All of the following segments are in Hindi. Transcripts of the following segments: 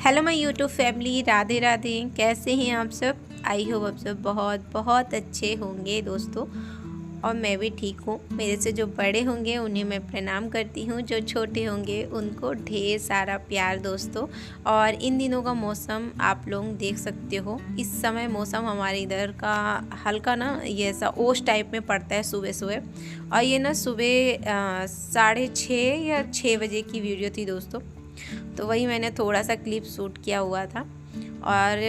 Hello my YouTube family, Radhe Radhe. कैसे हैं आप सब? आई होप आप सब बहुत बहुत अच्छे होंगे दोस्तों। और मैं भी ठीक हूँ। मेरे से जो बड़े होंगे उन्हें मैं प्रणाम करती हूँ, जो छोटे होंगे उनको ढेर सारा प्यार दोस्तों। और इन दिनों का मौसम आप लोग देख सकते हो। इस समय मौसम हमारे इधर का हल्का ना ये ऐसा ओस टाइप में पड़ता है सुबह सुबह। और ये ना सुबह 6:30 या 6 बजे की वीडियो थी दोस्तों। तो वही मैंने थोड़ा सा क्लिप शूट किया हुआ था। और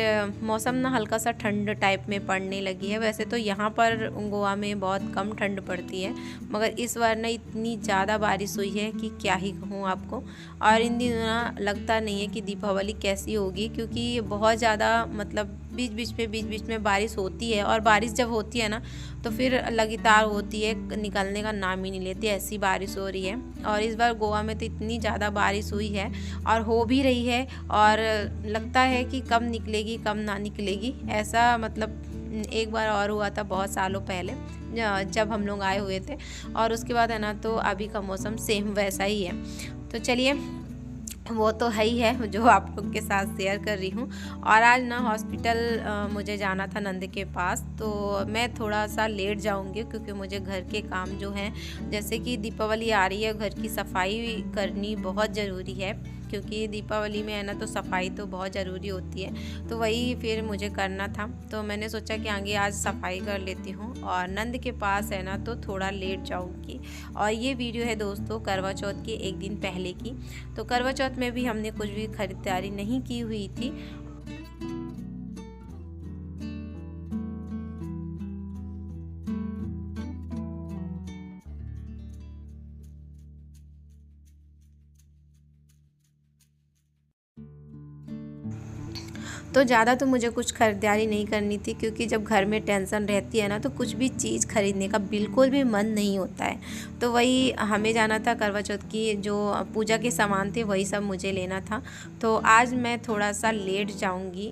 मौसम ना हल्का सा ठंड टाइप में पड़ने लगी है। वैसे तो यहाँ पर गोवा में बहुत कम ठंड पड़ती है, मगर इस बार ना इतनी ज़्यादा बारिश हुई है कि क्या ही कहूँ आपको। और इन दिनों ना लगता नहीं है कि दीपावली कैसी होगी, क्योंकि बहुत ज़्यादा मतलब बीच बीच में बारिश होती है। और बारिश जब होती है ना तो फिर लगातार होती है, निकलने का नाम ही नहीं लेती, ऐसी बारिश हो रही है। और इस बार गोवा में तो इतनी ज़्यादा बारिश हुई है और हो भी रही है। और लगता है कि कब निकलेगी कब ना निकलेगी, ऐसा मतलब एक बार और हुआ था बहुत सालों पहले जब हम लोग आए हुए थे। और उसके बाद है ना तो अभी का मौसम सेम वैसा ही है। तो चलिए, वो तो है ही है जो आप लोग के साथ शेयर कर रही हूँ। और आज ना हॉस्पिटल मुझे जाना था नंद के पास, तो मैं थोड़ा सा लेट जाऊँगी क्योंकि मुझे घर के काम जो हैं, जैसे कि दीपावली आ रही है, घर की सफाई करनी बहुत ज़रूरी है। क्योंकि दीपावली में है ना तो सफाई तो बहुत ज़रूरी होती है। तो वही फिर मुझे करना था, तो मैंने सोचा कि आगे आज सफाई कर लेती हूँ। और नंद के पास है ना तो थोड़ा लेट जाऊँगी। और ये वीडियो है दोस्तों करवा चौथ के एक दिन पहले की। तो करवा चौथ में भी हमने कुछ भी खरीदारी नहीं की हुई थी। तो ज़्यादा तो मुझे कुछ ख़रीदारी नहीं करनी थी, क्योंकि जब घर में टेंशन रहती है ना तो कुछ भी चीज़ खरीदने का बिल्कुल भी मन नहीं होता है। तो वही हमें जाना था करवा चौथ की जो पूजा के सामान थे वही सब मुझे लेना था। तो आज मैं थोड़ा सा लेट जाऊंगी।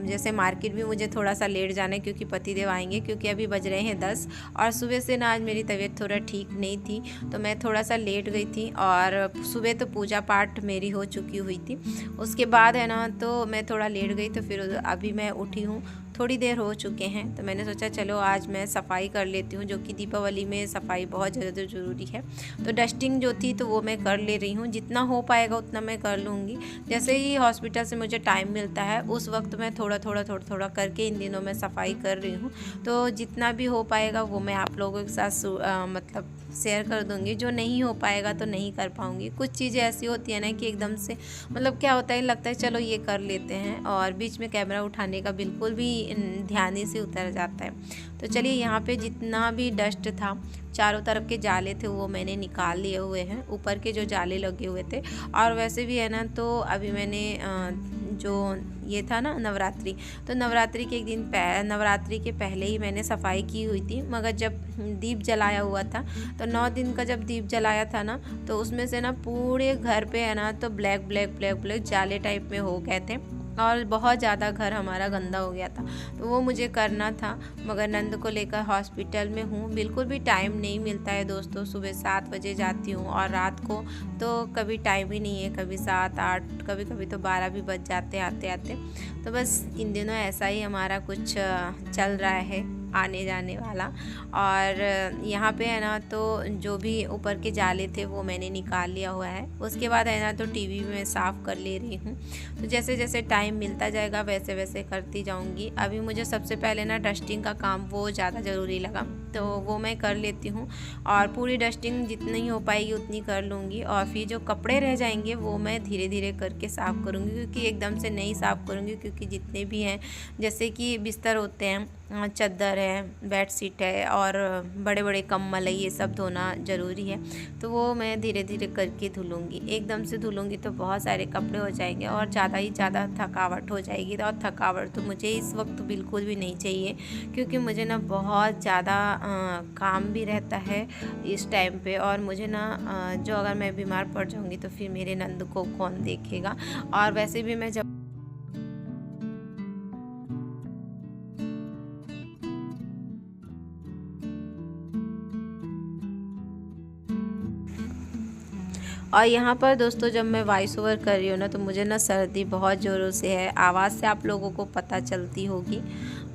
जैसे मार्केट भी मुझे थोड़ा सा लेट जाना है क्योंकि पतिदेव आएंगे, क्योंकि अभी बज रहे हैं 10। और सुबह से ना आज मेरी तबीयत थोड़ा ठीक नहीं थी, तो मैं थोड़ा सा लेट गई थी। और सुबह तो पूजा पाठ मेरी हो चुकी हुई थी। उसके बाद है ना तो मैं थोड़ा लेट गई, तो फिर अभी मैं उठी हूँ, थोड़ी देर हो चुके हैं। तो मैंने सोचा चलो आज मैं सफाई कर लेती हूँ, जो कि दीपावली में सफाई बहुत ज़्यादा ज़रूरी है। तो डस्टिंग जो थी तो वो मैं कर ले रही हूँ, जितना हो पाएगा उतना मैं कर लूँगी। जैसे ही हॉस्पिटल से मुझे टाइम मिलता है उस वक्त मैं थोड़ा थोड़ा करके इन दिनों में सफाई कर रही हूँ। तो जितना भी हो पाएगा वो मैं आप लोगों के साथ मतलब शेयर कर दूँगी। जो नहीं हो पाएगा तो नहीं कर पाऊँगी। कुछ चीज़ें ऐसी होती है ना कि एकदम से मतलब क्या होता है, लगता है चलो ये कर लेते हैं, और बीच में कैमरा उठाने का बिल्कुल भी ध्यान ही से उतर जाता है। तो चलिए, यहाँ पे जितना भी डस्ट था, चारों तरफ के जाले थे वो मैंने निकाल लिए हुए हैं, ऊपर के जो जाले लगे हुए थे। और वैसे भी है ना तो अभी मैंने जो ये था ना नवरात्रि, तो नवरात्रि के एक दिन नवरात्रि के पहले ही मैंने सफाई की हुई थी। मगर जब दीप जलाया हुआ था तो 9 दिन का जब दीप जलाया था ना, तो उसमें से ना पूरे घर पे है ना तो ब्लैक ब्लैक ब्लैक ब्लैक जाले टाइप में हो गए थे। और बहुत ज़्यादा घर हमारा गंदा हो गया था, तो वो मुझे करना था। मगर नंद को लेकर हॉस्पिटल में हूँ, बिल्कुल भी टाइम नहीं मिलता है दोस्तों। सुबह 7 बजे जाती हूँ और रात को तो कभी टाइम ही नहीं है, कभी 7 8, कभी कभी तो 12 भी बज जाते आते आते। तो बस इन दिनों ऐसा ही हमारा कुछ चल रहा है, आने जाने वाला। और यहाँ पे है ना तो जो भी ऊपर के जाले थे वो मैंने निकाल लिया हुआ है। उसके बाद है ना तो टीवी भी मैं साफ़ कर ले रही हूँ। तो जैसे जैसे टाइम मिलता जाएगा वैसे वैसे करती जाऊँगी। अभी मुझे सबसे पहले ना डस्टिंग का काम वो ज़्यादा ज़रूरी लगा, तो वो मैं कर लेती हूँ। और पूरी डस्टिंग जितनी हो पाएगी उतनी कर लूँगी। और फिर जो कपड़े रह जाएंगे वो मैं धीरे धीरे करके साफ़ करूँगी, क्योंकि एकदम से नहीं साफ़ करूँगी। क्योंकि जितने भी हैं, जैसे कि बिस्तर होते हैं, चादर है, बेडशीट है और बड़े बड़े कंबल है, ये सब धोना ज़रूरी है। तो वो मैं धीरे धीरे करके धुलूँगी। एकदम से धुलूँगी तो बहुत सारे कपड़े हो जाएंगे और ज़्यादा ही ज़्यादा थकावट हो जाएगी। और थकावट तो मुझे इस वक्त बिल्कुल भी नहीं चाहिए, क्योंकि मुझे ना बहुत ज़्यादा काम भी रहता है इस टाइम पे। और मुझे ना जो अगर मैं बीमार पड़ जाऊँगी तो फिर मेरे नंद को कौन देखेगा। और वैसे भी मैं जब और यहाँ पर दोस्तों जब मैं वॉइस ओवर कर रही हूँ ना तो मुझे ना सर्दी बहुत ज़ोरों से है, आवाज़ से आप लोगों को पता चलती होगी।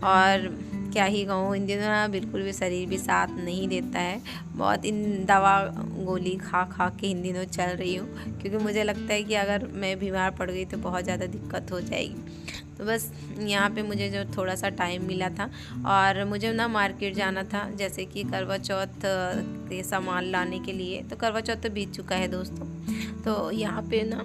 और क्या ही कहूँ, इन दिनों ना बिल्कुल भी शरीर भी साथ नहीं देता है। बहुत इन दवा गोली खा खा के इन दिनों चल रही हूँ, क्योंकि मुझे लगता है कि अगर मैं बीमार पड़ गई तो बहुत ज़्यादा दिक्कत हो जाएगी। तो बस यहाँ पे मुझे जो थोड़ा सा टाइम मिला था और मुझे ना मार्केट जाना था, जैसे कि करवा चौथ के सामान लाने के लिए। तो करवा चौथ तो बीत चुका है दोस्तों, तो यहाँ पे ना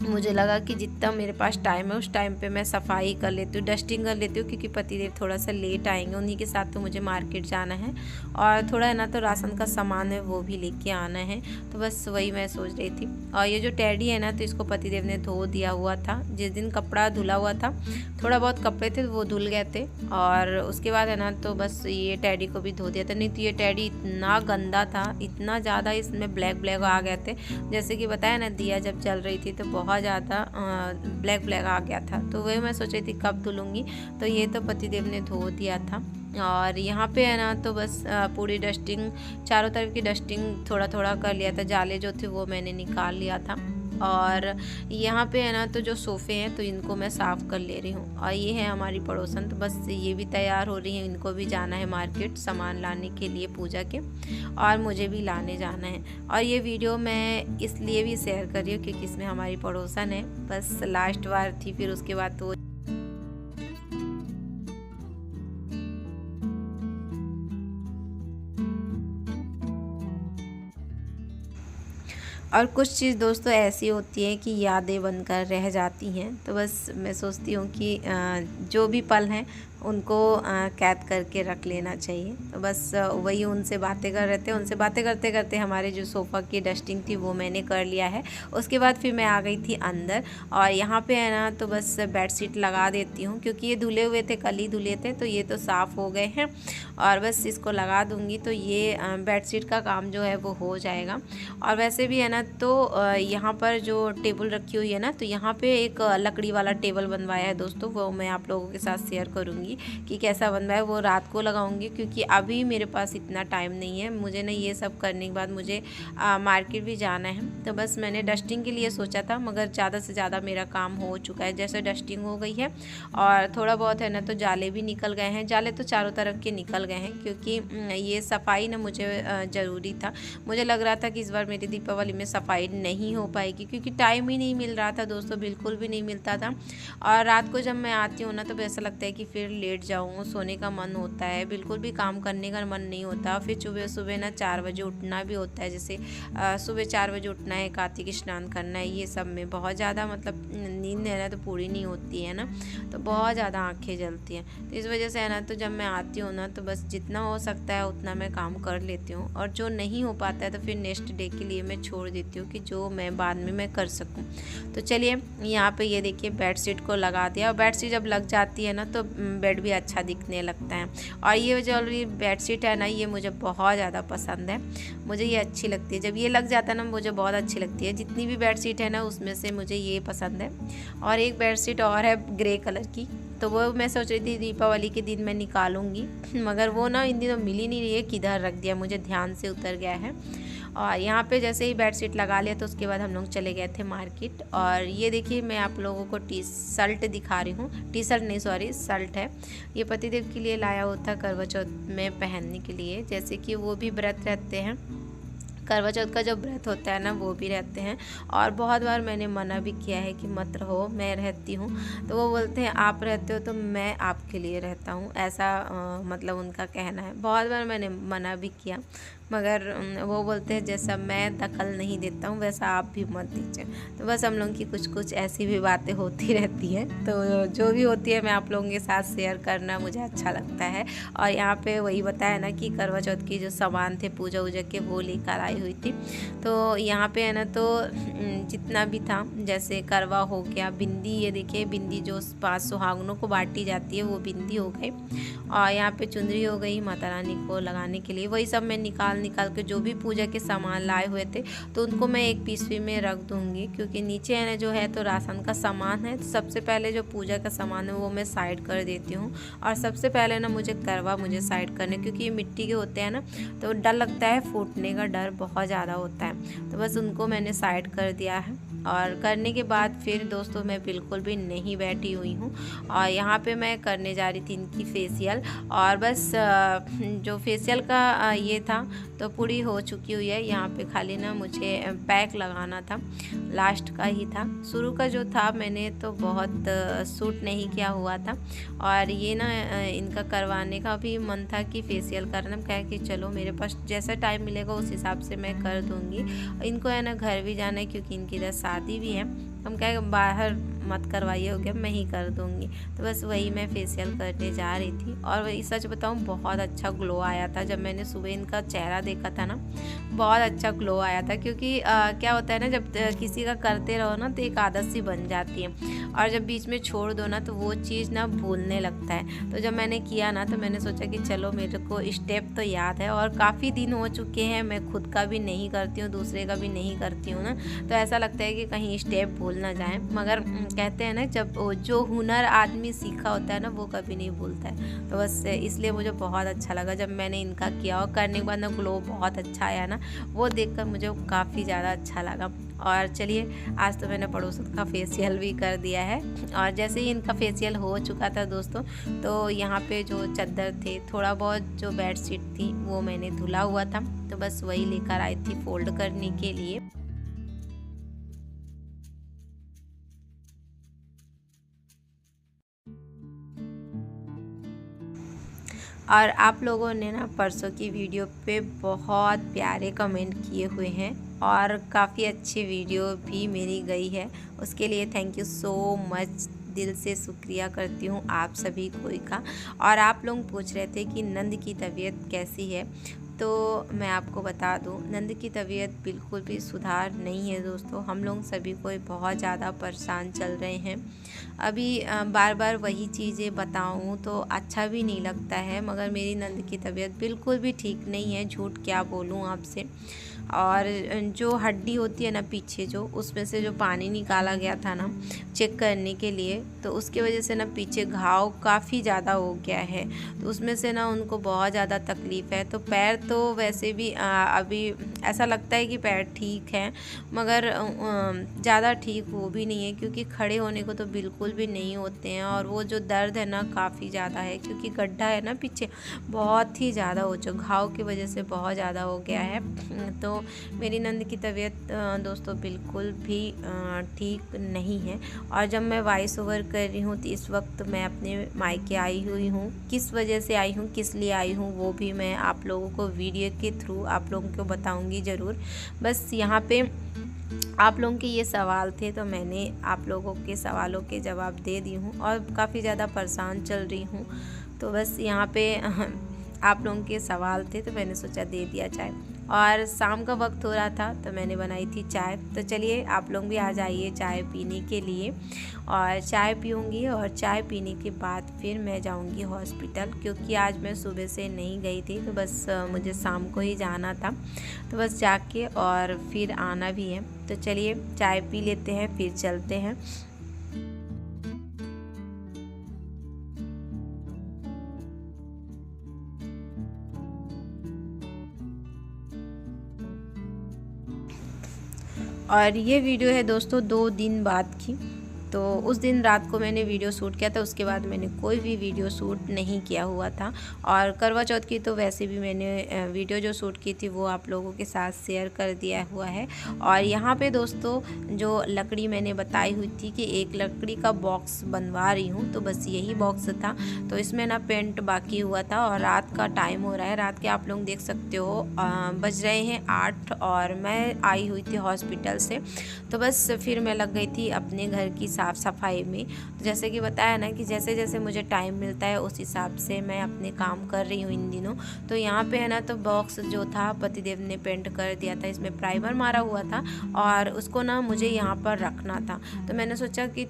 मुझे लगा कि जितना मेरे पास टाइम है उस टाइम पे मैं सफाई कर लेती हूँ, डस्टिंग कर लेती हूँ, क्योंकि पतिदेव थोड़ा सा लेट आएंगे, उन्हीं के साथ तो मुझे मार्केट जाना है और थोड़ा है ना तो राशन का सामान है वो भी लेके आना है। तो बस वही मैं सोच रही थी। और ये जो टैडी है ना तो इसको पतिदेव ने धो दिया हुआ था, जिस दिन कपड़ा धुला हुआ था, थोड़ा बहुत कपड़े थे वो धुल गए थे और उसके बाद है ना तो बस ये टैडी को भी धो दिया था। नहीं तो ये टैडी इतना गंदा था, इतना ज़्यादा इसमें ब्लैक ब्लैक आ गए थे, जैसे कि बताया ना दिया जब जल रही थी तो बहुत ज़्यादा ब्लैक ब्लैक आ गया था। तो वही मैं सोच रही थी कब धुलूँगी, तो ये तो पतिदेव ने धो दिया था। और यहाँ पे है ना तो बस पूरी डस्टिंग, चारों तरफ की डस्टिंग थोड़ा थोड़ा कर लिया था, जाले जो थे वो मैंने निकाल लिया था। और यहाँ पे है ना तो जो सोफ़े हैं तो इनको मैं साफ़ कर ले रही हूँ। और ये है हमारी पड़ोसन, तो बस ये भी तैयार हो रही है, इनको भी जाना है मार्केट सामान लाने के लिए पूजा के, और मुझे भी लाने जाना है। और ये वीडियो मैं इसलिए भी शेयर कर रही हूँ क्योंकि इसमें हमारी पड़ोसन है, बस लास्ट बार थी, फिर उसके बाद तो और कुछ चीज़ दोस्तों ऐसी होती है कि यादें बनकर रह जाती हैं। तो बस मैं सोचती हूँ कि जो भी पल हैं उनको कैद करके रख लेना चाहिए। तो बस वही उनसे बातें कर रहे थे, उनसे बातें करते करते हमारे जो सोफ़ा की डस्टिंग थी वो मैंने कर लिया है। उसके बाद फिर मैं आ गई थी अंदर, और यहाँ पे है ना तो बस बेडशीट लगा देती हूँ, क्योंकि ये धुले हुए थे, कल ही धुले थे, तो ये तो साफ़ हो गए हैं और बस इसको लगा दूँगी तो ये बेडशीट का काम जो है वो हो जाएगा। और वैसे भी है ना तो यहाँ पर जो टेबल रखी हुई है ना, तो यहाँ पे एक लकड़ी वाला टेबल बनवाया है दोस्तों, वो मैं आप लोगों के साथ शेयर करूँगी कि कैसा बनवाया है। वो रात को लगाऊंगी क्योंकि अभी मेरे पास इतना टाइम नहीं है, मुझे ना ये सब करने के बाद मुझे मार्केट भी जाना है। तो बस मैंने डस्टिंग के लिए सोचा था, मगर ज़्यादा से ज़्यादा मेरा काम हो चुका है। जैसे डस्टिंग हो गई है और थोड़ा बहुत है ना तो जाले भी निकल गए हैं, जाले तो चारों तरफ के निकल गए हैं, क्योंकि ये सफाई ना मुझे ज़रूरी था। मुझे लग रहा था कि इस बार मेरी दीपावली में सफाई नहीं हो पाएगी, क्योंकि टाइम ही नहीं मिल रहा था दोस्तों, बिल्कुल भी नहीं मिलता था। और रात को जब मैं आती हूँ ना तो ऐसा लगता है कि फिर लेट जाऊँ, सोने का मन होता है, बिल्कुल भी काम करने का मन नहीं होता। फिर सुबह सुबह ना 4 बजे उठना भी होता है, जैसे सुबह 4 बजे उठना है, कार्तिक स्नान करना है, ये सब में बहुत ज़्यादा मतलब नींद है ना तो पूरी नहीं होती है ना, तो बहुत ज़्यादा आँखें जलती हैं। तो इस वजह से है ना तो जब मैं आती हूँ ना तो बस जितना हो सकता है उतना मैं काम कर लेती हूँ, और जो नहीं हो पाता है तो फिर नेक्स्ट डे के लिए मैं छोड़ देती हूँ कि जो मैं बाद में मैं कर सकूँ। तो चलिए यहाँ पे ये देखिए बेडशीट को लगा दिया, और बेडशीट जब लग जाती है ना तो बेड भी अच्छा दिखने लगता है। और ये जो बेडशीट है ना ये मुझे बहुत ज़्यादा पसंद है, मुझे ये अच्छी लगती है। जब ये लग जाता है ना मुझे बहुत अच्छी लगती है। जितनी भी बेडशीट है ना उसमें से मुझे ये पसंद है। और एक बेडशीट और है ग्रे कलर की, तो वो मैं सोच रही थी दीपावली के दिन मैं निकालूंगी, मगर वो ना इन दिनों मिल ही नहीं रही है, किधर रख दिया मुझे ध्यान से उतर गया है। और यहाँ पे जैसे ही बेडशीट लगा लिया तो उसके बाद हम लोग चले गए थे मार्केट। और ये देखिए मैं आप लोगों को टी शर्ट दिखा रही हूँ, टी शर्ट नहीं सॉरी शर्ट है, ये पतिदेव के लिए लाया हुआ था करवा चौथ में पहनने के लिए। जैसे कि वो भी व्रत रहते हैं, करवा चौथ का जो व्रत होता है ना वो भी रहते हैं। और बहुत बार मैंने मना भी किया है कि मत रहो, मैं रहती हूँ, तो वो बोलते हैं आप रहते हो तो मैं आपके लिए रहता हूँ, ऐसा मतलब उनका कहना है। बहुत बार मैंने मना भी किया, मगर वो बोलते हैं जैसा मैं दखल नहीं देता हूँ वैसा आप भी मत दीजिए। तो बस हम लोगों की कुछ कुछ ऐसी भी बातें होती रहती हैं, तो जो भी होती है मैं आप लोगों के साथ शेयर करना मुझे अच्छा लगता है। और यहाँ पे वही बताया ना कि करवा चौथ की जो सामान थे पूजा वूजा के वो लेकर आई हुई थी। तो यहाँ पे है ना तो जितना भी था, जैसे करवा हो गया, बिंदी, ये देखिए बिंदी जो 5 सुहागनों को बांटी जाती है वो बिंदी हो गई, और यहाँ पे चुंदरी हो गई माता रानी को लगाने के लिए। वही सब मैं निकाल के जो भी पूजा के सामान लाए हुए थे तो उनको मैं एक पीसवी में रख दूंगी, क्योंकि नीचे है ना जो है तो राशन का सामान है। तो सबसे पहले जो पूजा का सामान है वो मैं साइड कर देती हूँ, और सबसे पहले ना मुझे करवा मुझे साइड करने, क्योंकि ये मिट्टी के होते हैं ना तो डर लगता है, फूटने का डर बहुत ज़्यादा होता है। तो बस उनको मैंने साइड कर दिया है और करने के बाद फिर दोस्तों मैं बिल्कुल भी नहीं बैठी हुई हूँ और यहाँ पे मैं करने जा रही थी इनकी फेशियल। और बस जो फेशियल का ये था तो पूरी हो चुकी हुई है। यहाँ पे खाली ना मुझे पैक लगाना था, लास्ट का ही था। शुरू का जो था मैंने तो बहुत सूट नहीं किया हुआ था और ये ना इनका करवाने का भी मन था कि फेशियल करना। कहा कि चलो मेरे पास जैसा टाइम मिलेगा उस हिसाब से मैं कर दूँगी। इनको है ना घर भी जाना है क्योंकि इनकी इधर शादी भी है। हम कहे बाहर मत करवाइए, हो गया मैं ही कर दूँगी। तो बस वही मैं फेशियल करने जा रही थी और वही सच बताऊँ बहुत अच्छा ग्लो आया था। जब मैंने सुबह इनका चेहरा देखा था ना बहुत अच्छा ग्लो आया था। क्योंकि क्या होता है ना जब किसी का करते रहो ना तो एक आदत सी बन जाती है और जब बीच में छोड़ दो ना तो वो चीज़ ना भूलने लगता है। तो जब मैंने किया ना तो मैंने सोचा कि चलो मेरे को स्टेप तो याद है और काफ़ी दिन हो चुके हैं मैं खुद का भी नहीं करती हूँ, दूसरे का भी नहीं करती हूँ ना, तो ऐसा लगता है कि कहीं स्टेप भूल ना जाए। मगर कहते हैं ना जब जो हुनर आदमी सीखा होता है ना वो कभी नहीं भूलता है। तो बस इसलिए मुझे बहुत अच्छा लगा जब मैंने इनका किया और करने के बाद ना ग्लो बहुत अच्छा आया ना, वो देखकर मुझे काफ़ी ज़्यादा अच्छा लगा। और चलिए आज तो मैंने पड़ोसन का फेशियल भी कर दिया है। और जैसे ही इनका फेशियल हो चुका था दोस्तों तो यहाँ पे जो चादर थे, थोड़ा बहुत जो बेडशीट थी वो मैंने धुला हुआ था तो बस वही लेकर आई थी फोल्ड करने के लिए। और आप लोगों ने ना परसों की वीडियो पे बहुत प्यारे कमेंट किए हुए हैं और काफ़ी अच्छी वीडियो भी मेरी गई है, उसके लिए थैंक यू सो मच। दिल से शुक्रिया करती हूँ आप सभी कोई का। और आप लोग पूछ रहे थे कि नंद की तबीयत कैसी है, तो मैं आपको बता दूं नंद की तबीयत बिल्कुल भी सुधार नहीं है दोस्तों। हम लोग सभी कोई बहुत ज़्यादा परेशान चल रहे हैं। अभी बार बार वही चीज़ें बताऊं तो अच्छा भी नहीं लगता है, मगर मेरी नंद की तबीयत बिल्कुल भी ठीक नहीं है, झूठ क्या बोलूं आपसे। और जो हड्डी होती है ना पीछे जो, उसमें से जो पानी निकाला गया था ना चेक करने के लिए, तो उसके वजह से ना पीछे घाव काफ़ी ज़्यादा हो गया है। तो उसमें से ना उनको बहुत ज़्यादा तकलीफ़ है। तो पैर तो वैसे भी अभी ऐसा लगता है कि पैर ठीक है, मगर ज़्यादा ठीक वो भी नहीं है क्योंकि खड़े होने को तो बिल्कुल भी नहीं होते हैं। और वो जो दर्द है ना काफ़ी ज़्यादा है क्योंकि गड्ढा है ना पीछे बहुत ही ज़्यादा हो चुका, घाव की वजह से बहुत ज़्यादा हो गया है। तो मेरी नंद की तबीयत दोस्तों बिल्कुल भी ठीक नहीं है। और जब मैं वॉइस ओवर कर रही हूँ तो इस वक्त मैं अपने मायके आई हुई हूँ। किस वजह से आई हूँ, किस लिए आई हूँ, वो भी मैं आप लोगों को वीडियो के थ्रू आप लोगों को बताऊँगी ज़रूर। बस यहाँ पे आप लोगों के ये सवाल थे तो मैंने आप लोगों के सवालों के जवाब दे दी हूँ और काफ़ी ज़्यादा परेशान चल रही हूँ। तो बस यहाँ पे आप लोगों के सवाल थे तो मैंने सोचा दे दिया जाए। और शाम का वक्त हो रहा था तो मैंने बनाई थी चाय। तो चलिए आप लोग भी आ जाइए चाय पीने के लिए। और चाय पीऊँगी और चाय पीने के बाद फिर मैं जाऊँगी हॉस्पिटल, क्योंकि आज मैं सुबह से नहीं गई थी तो बस मुझे शाम को ही जाना था। तो बस जाके और फिर आना भी है। तो चलिए चाय पी लेते हैं फिर चलते हैं। और ये वीडियो है दोस्तों 2 दिन बाद की। तो उस दिन रात को मैंने वीडियो शूट किया था, उसके बाद मैंने कोई भी वीडियो शूट नहीं किया हुआ था। और करवा चौथ की तो वैसे भी मैंने वीडियो जो शूट की थी वो आप लोगों के साथ शेयर कर दिया हुआ है। और यहाँ पे दोस्तों जो लकड़ी मैंने बताई हुई थी कि एक लकड़ी का बॉक्स बनवा रही हूँ, तो बस यही बॉक्स था। तो इसमें ना पेंट बाकी हुआ था और रात का टाइम हो रहा है। रात के आप लोग देख सकते हो बज रहे हैं 8 और मैं आई हुई थी हॉस्पिटल से। तो बस फिर मैं लग गई थी अपने घर की साफ़ सफाई में। तो जैसे कि बताया ना कि जैसे जैसे मुझे टाइम मिलता है उस हिसाब से मैं अपने काम कर रही हूँ इन दिनों। तो यहाँ पे है ना तो बॉक्स जो था पतिदेव ने पेंट कर दिया था, इसमें प्राइमर मारा हुआ था और उसको ना मुझे यहाँ पर रखना था। तो मैंने सोचा कि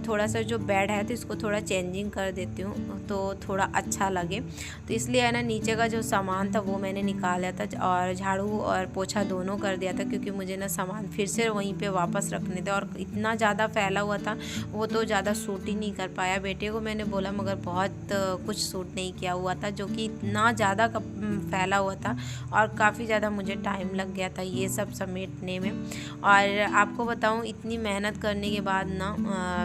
थोड़ा सा जो बेड है तो इसको थोड़ा चेंजिंग कर देती हूँ तो थोड़ा अच्छा लगे। तो इसलिए है ना नीचे का जो सामान था वो मैंने निकाला था और झाड़ू और पोछा दोनों कर दिया था, क्योंकि मुझे ना सामान फिर से वहीं पे वापस रखने थे और इतना ज़्यादा फैला हुआ था वो तो ज़्यादा सूट ही नहीं कर पाया। बेटे को मैंने बोला मगर बहुत कुछ सूट नहीं किया हुआ था, जो कि इतना ज़्यादा फैला हुआ था और काफ़ी ज़्यादा मुझे टाइम लग गया था ये सब समेटने में। और आपको बताऊं इतनी मेहनत करने के बाद ना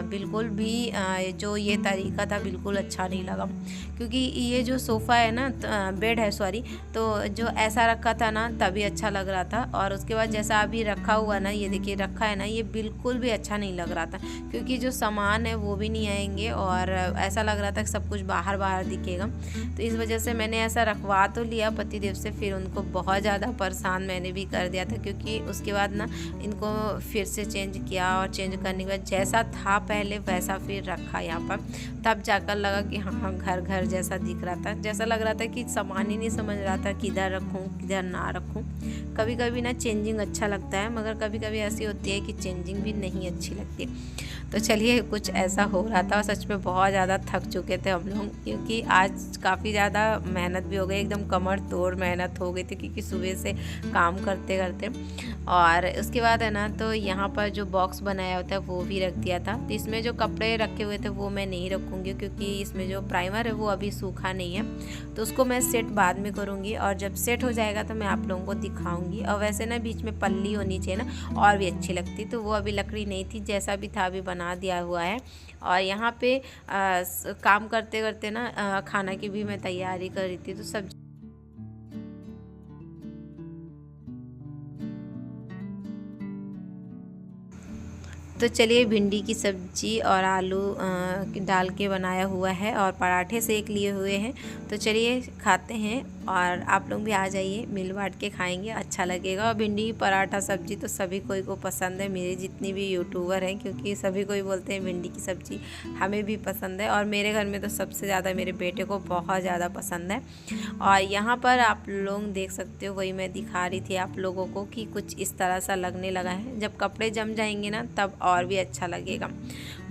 बिल्कुल भी जो ये तरीका था बिल्कुल अच्छा नहीं लगा, क्योंकि ये जो सोफ़ा है ना, बेड है सॉरी, तो जो ऐसा रखा था ना तभी अच्छा लग रहा था, और उसके बाद जैसा अभी रखा हुआ ना, ये देखिए रखा है ना, ये बिल्कुल भी अच्छा नहीं लग रहा था, क्योंकि जो सामान है वो भी नहीं आएंगे और ऐसा लग रहा था कि सब कुछ बाहर बाहर दिखेगा। तो इस वजह से मैंने ऐसा रखवा तो लिया पतिदेव से, फिर उनको बहुत ज़्यादा परेशान मैंने भी कर दिया था, क्योंकि उसके बाद ना इनको फिर से चेंज किया और चेंज करने के बाद जैसा था पहले वैसा फिर रखा यहाँ पर, तब जाकर लगा कि हाँ घर घर जैसा दिख रहा था। जैसा लग रहा था कि सामान ही नहीं समझ रहा था किधर रखूँ किधर ना रखूँ। कभी कभी ना चेंजिंग अच्छा लगता है, मगर कभी कभी ऐसी होती है कि चेंजिंग भी नहीं अच्छी लगती। तो चलिए कुछ ऐसा हो रहा था और सच में बहुत ज़्यादा थक चुके थे हम लोग, क्योंकि आज काफ़ी ज़्यादा मेहनत भी हो गई, एकदम कमर तोड़ मेहनत हो गई थी, क्योंकि सुबह से काम करते करते। और उसके बाद है ना, तो यहाँ पर जो बॉक्स बनाया होता है वो भी रख दिया था। तो इसमें जो कपड़े रखे हुए थे वो मैं नहीं रखूँगी, क्योंकि इसमें जो प्राइमर है वो अभी सूखा नहीं है, तो उसको मैं सेट बाद में करूँगी, और जब सेट हो जाएगा तो मैं आप लोगों को दिखाऊँगी। और वैसे ना बीच में पल्ली होनी चाहिए ना, और भी अच्छी लगती, तो वो अभी लकड़ी नहीं थी, जैसा भी था अभी बना दिया हुआ है। और यहाँ पे काम करते करते ना खाना की भी मैं तैयारी कर रही थी, तो सब्जी तो चलिए भिंडी की सब्जी और आलू डाल के बनाया हुआ है और पराठे सेक लिए हुए हैं। तो चलिए खाते हैं, और आप लोग भी आ जाइए, मिल बांट के खाएंगे, अच्छा लगेगा। और भिंडी पराठा सब्जी तो सभी कोई को पसंद है, मेरे जितनी भी यूट्यूबर हैं, क्योंकि सभी कोई बोलते हैं भिंडी की सब्जी, हमें भी पसंद है। और मेरे घर में तो सबसे ज़्यादा मेरे बेटे को बहुत ज़्यादा पसंद है। और यहाँ पर आप लोग देख सकते हो, वही मैं दिखा रही थी आप लोगों को कि कुछ इस तरह सा लगने लगा है। जब कपड़े जम जाएंगे ना तब और भी अच्छा लगेगा।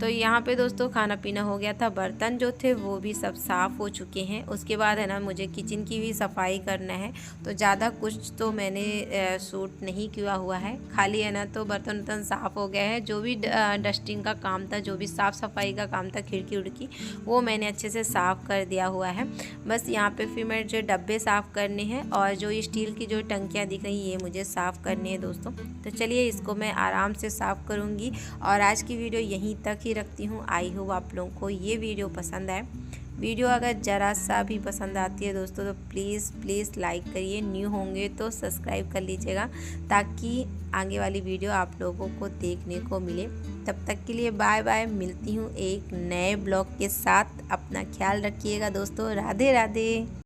तो यहाँ पे दोस्तों खाना पीना हो गया था, बर्तन जो थे वो भी सब साफ़ हो चुके हैं। उसके बाद है ना मुझे किचन की भी सफाई करना है, तो ज़्यादा कुछ तो मैंने शूट नहीं किया हुआ है, खाली है ना तो बर्तन वर्तन साफ़ हो गया है। जो भी डस्टिंग का काम था, जो भी साफ़ सफाई का काम था, खिड़की उड़की, वो मैंने अच्छे से साफ़ कर दिया हुआ है। बस यहाँ पे फिर मेरे जो डब्बे साफ़ करने हैं, और जो स्टील की जो टंकियाँ दिख रही हैं ये मुझे साफ़ करनी है दोस्तों। तो चलिए इसको मैं आराम से साफ़ करूँगी, और आज की वीडियो यहीं तक ही रखती हूँ। आई होप आप लोगों को ये वीडियो पसंद आए। वीडियो अगर ज़रा सा भी पसंद आती है दोस्तों तो प्लीज़ लाइक करिए, न्यू होंगे तो सब्सक्राइब कर लीजिएगा, ताकि आगे वाली वीडियो आप लोगों को देखने को मिले। तब तक के लिए बाय बाय, मिलती हूँ एक नए ब्लॉग के साथ। अपना ख्याल रखिएगा दोस्तों, राधे राधे।